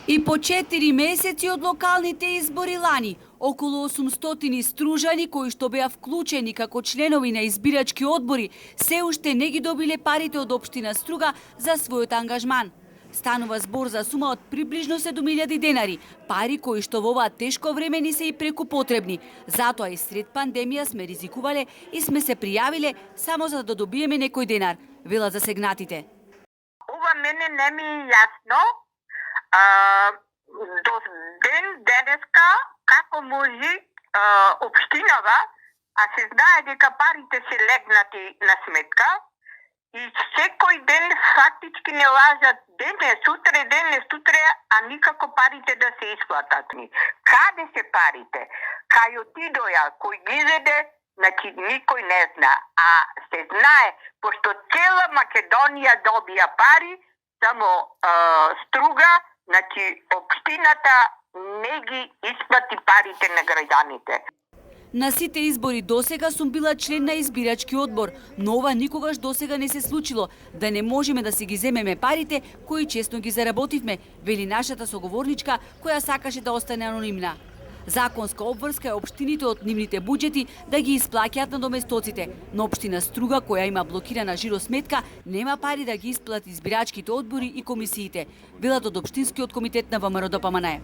И по 4 месеци од локалните избори лани, околу 800 стружани кои што беа вклучени како членови на избирачки одбори, се уште не ги добиле парите од општина Струга за својот ангажман. Станува збор за сума од приближно 7.000 денари, пари кои што во оваа тешко време ни се и преку потребни. Затоа и сред пандемија сме ризикувале и сме се пријавиле само за да добиеме некој денар, велат засегнатите. Ова мене не ми е јасно. До ден денеска како може општинава, а се знае дека парите се легнати на сметка и секој ден фактички не лажат ден е сутре, а никако парите да се исплатат ни. Каде се парите? Кај отидоја, кој ги зеде, значи никој не зна. А се знае, пошто цела Македонија добија пари, само Струга, значи општината не ги исплати парите на граѓаните. На сите избори досега сум била член на избирачки одбор, но ова никогаш досега не се случило, да не можеме да си ги земеме парите кои честно ги заработивме, вели нашата соговорничка која сакаше да остане анонимна. Законска обврска е општините од нивните буџети да ги исплаќаат на доместоците, но општина Струга, која има блокирана жиросметка, нема пари да ги исплати избирачките одбори и комисиите, велат од општинскиот комитет на ВМРО ДПМНЕ.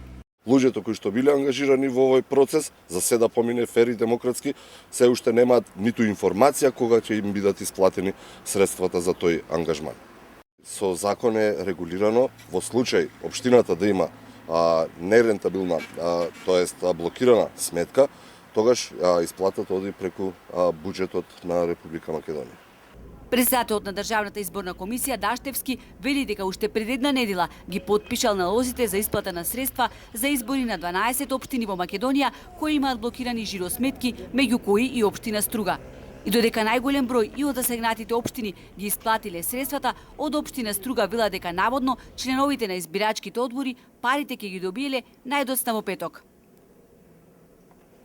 Луѓето кои што биле ангажирани во овој процес, за се да помине фер и демократски, се уште немаат ниту информација кога ќе им бидат исплатени средствата за тој ангажман. Со закон е регулирано во случај општината да има нерентабилна, тоест блокирана сметка, тогаш исплатата оди преку буџетот на Република Македонија. Председателот на Државната изборна комисија Даштевски вели дека уште пред една недела ги потпишал налозите за исплата на средства за избори на 12 општини во Македонија кои имаат блокирани жиросметки, меѓу кои и општина Струга. И додека најголем број и од засегнатите општини ги исплатиле средствата, од општина Струга вела дека наводно членовите на избирачките одбори парите ќе ги добиеле најдоцна во петок.